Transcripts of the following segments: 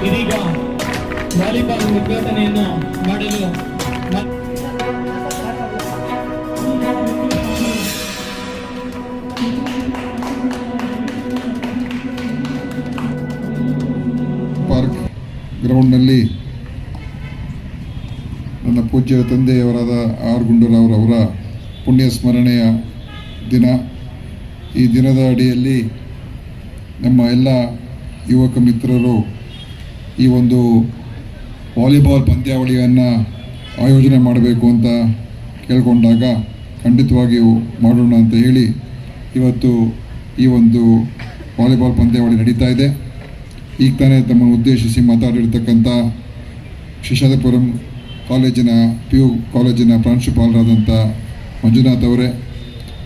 ಇದೀಗ ವಾಲಿಬಾಲ್ ಉದ್ಘಾಟನೆಯನ್ನು ಮಾಡಲು ಪಾರ್ಕ್ ಗ್ರೌಂಡ್ನಲ್ಲಿ ನನ್ನ ಪೂಜ್ಯ ತಂದೆಯವರಾದ ಆರ್ ಗುಂಡೂರಾವ್ರವರ ಪುಣ್ಯ ಸ್ಮರಣೆಯ ದಿನ. ಈ ದಿನದ ಅಡಿಯಲ್ಲಿ ನಮ್ಮ ಎಲ್ಲ ಯುವಕ ಮಿತ್ರರು ಈ ಒಂದು ವಾಲಿಬಾಲ್ ಪಂದ್ಯಾವಳಿಯನ್ನು ಆಯೋಜನೆ ಮಾಡಬೇಕು ಅಂತ ಕೇಳಿಕೊಂಡಾಗ ಖಂಡಿತವಾಗಿಯೂ ಮಾಡೋಣ ಅಂತ ಹೇಳಿ ಇವತ್ತು ಈ ಒಂದು ವಾಲಿಬಾಲ್ ಪಂದ್ಯಾವಳಿ ನಡೀತಾ ಇದೆ. ಈಗ ತಾನೇ ತಮ್ಮನ್ನು ಉದ್ದೇಶಿಸಿ ಮಾತಾಡಿರ್ತಕ್ಕಂಥ ಶಿಶಾದಪುರಂ ಕಾಲೇಜಿನ PU ಕಾಲೇಜಿನ ಪ್ರಾಂಶುಪಾಲರಾದಂಥ ಮಂಜುನಾಥ್ ಅವರೇ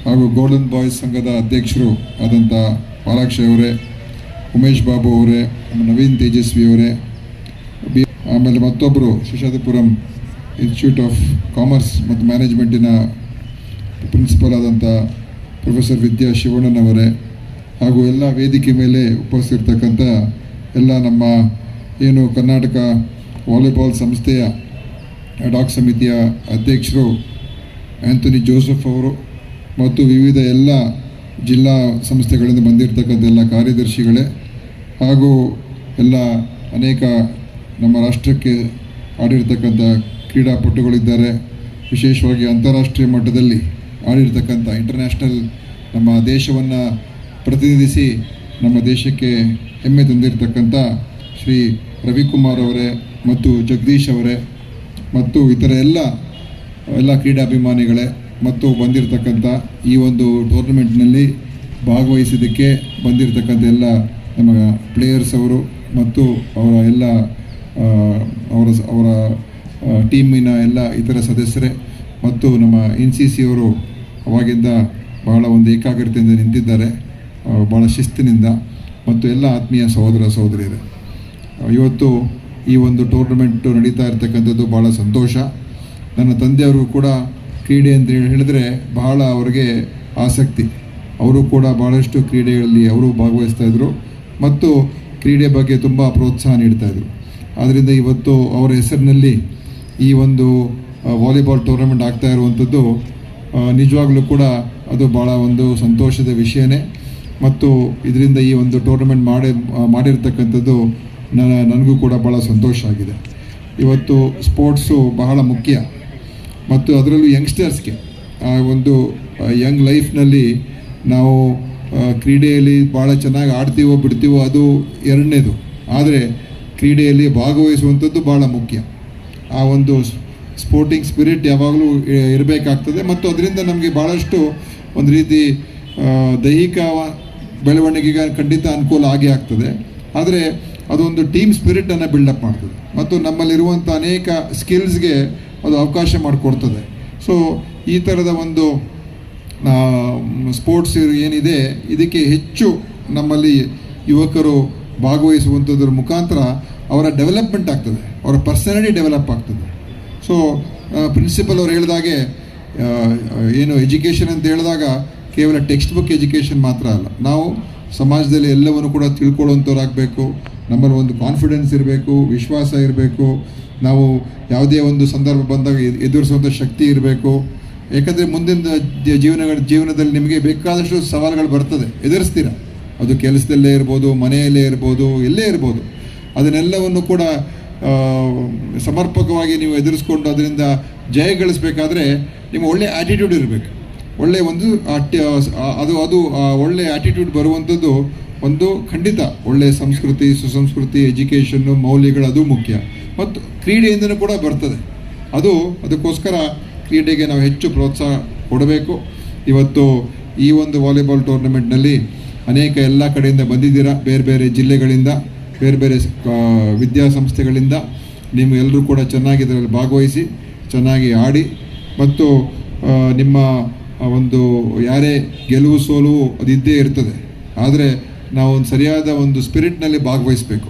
ಹಾಗೂ ಗೋಲ್ಡನ್ ಬಾಯ್ಸ್ ಸಂಘದ ಅಧ್ಯಕ್ಷರು ಆದಂಥ ಪಾಲಾಕ್ಷಿ ಅವರೇ, ಉಮೇಶ್ ಬಾಬು ಅವರೇ, ನವೀನ್ ತೇಜಸ್ವಿ ಅವರೇ, ಆಮೇಲೆ ಮತ್ತೊಬ್ಬರು ಶಿಶಾದಪುರಂ ಇನ್ಸ್ಟಿಟ್ಯೂಟ್ ಆಫ್ ಕಾಮರ್ಸ್ ಮತ್ತು ಮ್ಯಾನೇಜ್ಮೆಂಟಿನ ಪ್ರಿನ್ಸಿಪಲ್ ಆದಂಥ ಪ್ರೊಫೆಸರ್ ವಿದ್ಯಾ ಶಿವಣ್ಣನವರೇ, ಹಾಗೂ ಎಲ್ಲ ವೇದಿಕೆ ಮೇಲೆ ಉಪಸ್ಥಿತರ್ತಕ್ಕಂಥ ಎಲ್ಲ ನಮ್ಮ ಏನು ಕರ್ನಾಟಕ ವಾಲಿಬಾಲ್ ಸಂಸ್ಥೆಯ ಅಡಾಕ್ ಸಮಿತಿಯ ಅಧ್ಯಕ್ಷರು ಆ್ಯಂಥನಿ ಜೋಸೆಫ್ ಅವರು ಮತ್ತು ವಿವಿಧ ಎಲ್ಲ ಜಿಲ್ಲಾ ಸಂಸ್ಥೆಗಳಿಂದ ಬಂದಿರತಕ್ಕಂಥ ಎಲ್ಲ ಕಾರ್ಯದರ್ಶಿಗಳೇ ಹಾಗೂ ಎಲ್ಲ ಅನೇಕ ನಮ್ಮ ರಾಷ್ಟ್ರಕ್ಕೆ ಆಡಿರ್ತಕ್ಕಂಥ ಕ್ರೀಡಾಪಟುಗಳಿದ್ದಾರೆ. ವಿಶೇಷವಾಗಿ ಅಂತಾರಾಷ್ಟ್ರೀಯ ಮಟ್ಟದಲ್ಲಿ ಆಡಿರ್ತಕ್ಕಂಥ ಇಂಟರ್ನ್ಯಾಷನಲ್ ನಮ್ಮ ದೇಶವನ್ನು ಪ್ರತಿನಿಧಿಸಿ ನಮ್ಮ ದೇಶಕ್ಕೆ ಹೆಮ್ಮೆ ತಂದಿರತಕ್ಕಂಥ ಶ್ರೀ ರವಿಕುಮಾರ್ ಅವರೇ ಮತ್ತು ಜಗದೀಶ್ ಅವರೇ ಮತ್ತು ಇತರ ಎಲ್ಲ ಕ್ರೀಡಾಭಿಮಾನಿಗಳೇ ಮತ್ತು ಬಂದಿರತಕ್ಕಂಥ ಈ ಒಂದು ಟೂರ್ನಮೆಂಟ್ನಲ್ಲಿ ಭಾಗವಹಿಸಿದ್ದಕ್ಕೆ ಬಂದಿರತಕ್ಕಂಥ ಎಲ್ಲ ನಮ್ಮ ಪ್ಲೇಯರ್ಸ್ ಅವರು ಮತ್ತು ಅವರ ಎಲ್ಲ ಅವರ ಟೀಮಿನ ಎಲ್ಲ ಇತರ ಸದಸ್ಯರೇ ಮತ್ತು ನಮ್ಮ NCC ಅವರು ಅವಾಗಿಂದ ಬಹಳ ಒಂದು ಏಕಾಗ್ರತೆಯಿಂದ ನಿಂತಿದ್ದಾರೆ, ಭಾಳ ಶಿಸ್ತಿನಿಂದ, ಮತ್ತು ಎಲ್ಲ ಆತ್ಮೀಯ ಸಹೋದರ ಸಹೋದರಿಯರೇ, ಇವತ್ತು ಈ ಒಂದು ಟೂರ್ನಮೆಂಟು ನಡೀತಾ ಇರ್ತಕ್ಕಂಥದ್ದು ಭಾಳ ಸಂತೋಷ. ನನ್ನ ತಂದೆಯವರು ಕೂಡ ಕ್ರೀಡೆ ಅಂತ ಹೇಳಿದ್ರೆ ಬಹಳ ಅವರಿಗೆ ಆಸಕ್ತಿ. ಅವರು ಕೂಡ ಭಾಳಷ್ಟು ಕ್ರೀಡೆಗಳಲ್ಲಿ ಅವರು ಭಾಗವಹಿಸ್ತಾಯಿದ್ರು ಮತ್ತು ಕ್ರೀಡೆ ಬಗ್ಗೆ ತುಂಬ ಪ್ರೋತ್ಸಾಹ ನೀಡ್ತಾಯಿದ್ರು. ಆದ್ದರಿಂದ ಇವತ್ತು ಅವರ ಹೆಸರಿನಲ್ಲಿ ಈ ಒಂದು ವಾಲಿಬಾಲ್ ಟೂರ್ನಮೆಂಟ್ ಆಗ್ತಾ ಇರುವಂಥದ್ದು ನಿಜವಾಗ್ಲೂ ಕೂಡ ಅದು ಭಾಳ ಒಂದು ಸಂತೋಷದ ವಿಷಯನೇ. ಮತ್ತು ಇದರಿಂದ ಈ ಒಂದು ಟೂರ್ನಮೆಂಟ್ ಮಾಡಿರ್ತಕ್ಕಂಥದ್ದು ನನಗೂ ಕೂಡ ಭಾಳ ಸಂತೋಷ ಆಗಿದೆ. ಇವತ್ತು ಸ್ಪೋರ್ಟ್ಸು ಬಹಳ ಮುಖ್ಯ ಮತ್ತು ಅದರಲ್ಲೂ ಯಂಗ್ಸ್ಟರ್ಸ್ಗೆ ಆ ಒಂದು ಯಂಗ್ ಲೈಫ್ನಲ್ಲಿ ನಾವು ಕ್ರೀಡೆಯಲ್ಲಿ ಭಾಳ ಚೆನ್ನಾಗಿ ಆಡ್ತೀವೋ ಬಿಡ್ತೀವೋ ಅದು ಎರಡನೇದು, ಆದರೆ ಕ್ರೀಡೆಯಲ್ಲಿ ಭಾಗವಹಿಸುವಂಥದ್ದು ಭಾಳ ಮುಖ್ಯ. ಆ ಒಂದು ಸ್ಪೋರ್ಟಿಂಗ್ ಸ್ಪಿರಿಟ್ ಯಾವಾಗಲೂ ಇರಬೇಕಾಗ್ತದೆ ಮತ್ತು ಅದರಿಂದ ನಮಗೆ ಭಾಳಷ್ಟು ಒಂದು ರೀತಿ ದೈಹಿಕ ಬೆಳವಣಿಗೆಗೆ ಖಂಡಿತ ಅನುಕೂಲ ಆಗೇ ಆಗ್ತದೆ. ಆದರೆ ಅದೊಂದು ಟೀಮ್ ಸ್ಪಿರಿಟನ್ನು ಬಿಲ್ಡಪ್ ಮಾಡ್ತದೆ ಮತ್ತು ನಮ್ಮಲ್ಲಿರುವಂಥ ಅನೇಕ ಸ್ಕಿಲ್ಸ್ಗೆ ಅದು ಅವಕಾಶ ಮಾಡಿಕೊಡ್ತದೆ. ಸೊ ಈ ಥರದ ಒಂದು ಸ್ಪೋರ್ಟ್ಸ್ ಏನಿದೆ ಇದಕ್ಕೆ ಹೆಚ್ಚು ನಮ್ಮಲ್ಲಿ ಯುವಕರು ಭಾಗವಹಿಸುವಂಥದ್ರ ಮುಖಾಂತರ ಅವರ ಡೆವಲಪ್ಮೆಂಟ್ ಆಗ್ತದೆ, ಅವರ ಪರ್ಸನಾಲಿಟಿ ಡೆವಲಪ್ ಆಗ್ತದೆ. ಸೊ ಪ್ರಿನ್ಸಿಪಲ್ ಅವ್ರು ಹೇಳಿದಾಗೆ ಏನು ಎಜುಕೇಷನ್ ಅಂತ ಹೇಳಿದಾಗ ಕೇವಲ ಟೆಕ್ಸ್ಟ್ ಬುಕ್ ಎಜುಕೇಷನ್ ಮಾತ್ರ ಅಲ್ಲ, ನಾವು ಸಮಾಜದಲ್ಲಿ ಎಲ್ಲವನ್ನು ಕೂಡ ತಿಳ್ಕೊಳ್ಳುವಂಥವ್ರಾಗಬೇಕು, ನಮ್ಮಲ್ಲಿ ಒಂದು ಕಾನ್ಫಿಡೆನ್ಸ್ ಇರಬೇಕು, ವಿಶ್ವಾಸ ಇರಬೇಕು, ನಾವು ಯಾವುದೇ ಒಂದು ಸಂದರ್ಭ ಬಂದಾಗ ಎದುರಿಸುವಂಥ ಶಕ್ತಿ ಇರಬೇಕು. ಯಾಕಂದರೆ ಮುಂದಿನ ಜೀವನದಲ್ಲಿ ನಿಮಗೆ ಬೇಕಾದಷ್ಟು ಸವಾಲುಗಳು ಬರ್ತದೆ, ಎದುರಿಸ್ತೀರ. ಅದು ಕೆಲಸದಲ್ಲೇ ಇರ್ಬೋದು, ಮನೆಯಲ್ಲೇ ಇರ್ಬೋದು, ಎಲ್ಲೇ ಇರ್ಬೋದು. ಅದನ್ನೆಲ್ಲವನ್ನು ಕೂಡ ಸಮರ್ಪಕವಾಗಿ ನೀವು ಎದುರಿಸ್ಕೊಂಡು ಅದರಿಂದ ಜಯ ಗಳಿಸಬೇಕಾದ್ರೆ ನಿಮ್ಮ ಒಳ್ಳೆ ಆ್ಯಟಿಟ್ಯೂಡ್ ಇರಬೇಕು. ಒಳ್ಳೆಯ ಒಂದು ಒಳ್ಳೆಯ ಆ್ಯಟಿಟ್ಯೂಡ್ ಬರುವಂಥದ್ದು ಒಂದು ಖಂಡಿತ ಒಳ್ಳೆಯ ಸಂಸ್ಕೃತಿ, ಸುಸಂಸ್ಕೃತಿ, ಎಜುಕೇಷನ್ನು, ಮೌಲ್ಯಗಳು ಅದು ಮುಖ್ಯ. ಮತ್ತು ಕ್ರೀಡೆಯಿಂದನೂ ಕೂಡ ಬರ್ತದೆ. ಅದಕ್ಕೋಸ್ಕರ ಕ್ರೀಡೆಗೆ ನಾವು ಹೆಚ್ಚು ಪ್ರೋತ್ಸಾಹ ಕೊಡಬೇಕು. ಇವತ್ತು ಈ ಒಂದು ವಾಲಿಬಾಲ್ ಟೂರ್ನಮೆಂಟ್ನಲ್ಲಿ ಅನೇಕ ಎಲ್ಲ ಕಡೆಯಿಂದ ಬಂದಿದ್ದೀರಾ, ಬೇರೆ ಬೇರೆ ಜಿಲ್ಲೆಗಳಿಂದ, ಬೇರೆ ಬೇರೆ ವಿದ್ಯಾಸಂಸ್ಥೆಗಳಿಂದ. ನೀವು ಎಲ್ಲರೂ ಕೂಡ ಚೆನ್ನಾಗಿ ಇದರಲ್ಲಿ ಭಾಗವಹಿಸಿ ಚೆನ್ನಾಗಿ ಆಡಿ ಮತ್ತು ನಿಮ್ಮ ಒಂದು ಯಾರೇ ಗೆಲುವು ಸೋಲುವು ಅದಿದ್ದೇ ಇರ್ತದೆ, ಆದರೆ ನಾವು ಒಂದು ಸರಿಯಾದ ಒಂದು ಸ್ಪಿರಿಟ್ನಲ್ಲಿ ಭಾಗವಹಿಸಬೇಕು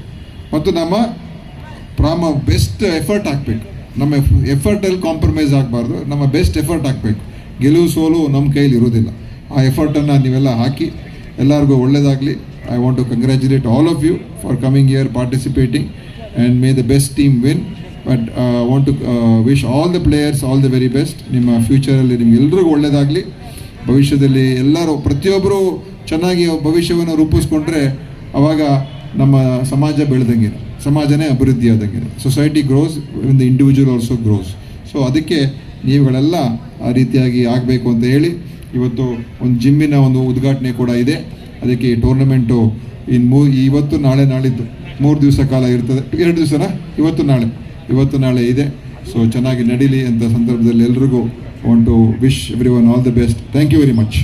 ಮತ್ತು ನಮ್ಮ ಬೆಸ್ಟ್ ಎಫರ್ಟ್ ಹಾಕಬೇಕು. ನಮ್ಮ ಎಫರ್ಟಲ್ಲಿ ಕಾಂಪ್ರಮೈಸ್ ಆಗಬಾರ್ದು, ನಮ್ಮ ಬೆಸ್ಟ್ ಎಫರ್ಟ್ ಹಾಕಬೇಕು. ಗೆಲುವು ಸೋಲು ನಮ್ಮ ಕೈಲಿ ಇರೋದಿಲ್ಲ. ಆ ಎಫರ್ಟನ್ನು ನೀವೆಲ್ಲ ಹಾಕಿ ಎಲ್ಲರಿಗೂ ಒಳ್ಳೆಯದಾಗಲಿ. I want to congratulate all of you for coming here, participating, and may the best team win. But I want to wish all the players all the very best. ನಿಮ್ಮ ಫ್ಯೂಚರಲ್ಲಿ ನಿಮ್ಗೆಲ್ರಿಗೂ ಒಳ್ಳೆಯದಾಗಲಿ. ಭವಿಷ್ಯದಲ್ಲಿ ಎಲ್ಲರೂ ಪ್ರತಿಯೊಬ್ಬರು ಚೆನ್ನಾಗಿ ಭವಿಷ್ಯವನ್ನು ರೂಪಿಸ್ಕೊಂಡ್ರೆ ಅವಾಗ ನಮ್ಮ ಸಮಾಜ ಬೆಳೆದಂಗೆ, ಸಮಾಜನೇ ಅಭಿವೃದ್ಧಿ ಆದಂಗೆ. Society grows in the individual also grows. So ಅದಕ್ಕೆ ನೀವುಗಳೆಲ್ಲ ಆ ರೀತಿಯಾಗಿ ಆಗಬೇಕು ಅಂತ ಹೇಳಿ ಇವತ್ತು ಒಂದು ಜಿಮ್ಮಿನ ಒಂದು ಉದ್ಘಾಟನೆ ಕೂಡ ಇದೆ. ಅದಕ್ಕೆ ಈ ಟೂರ್ನಮೆಂಟು ಇವತ್ತು ನಾಳೆ ನಾಳಿದ್ದು 3 ದಿವಸ ಕಾಲ ಇರ್ತದೆ. 2 ದಿವಸನ ಇವತ್ತು ನಾಳೆ ಇದೆ. ಸೊ ಚೆನ್ನಾಗಿ ನಡೀಲಿ ಅಂತ ಸಂದರ್ಭದಲ್ಲಿ ಎಲ್ರಿಗೂ want to wish everyone all the best. Thank you very much.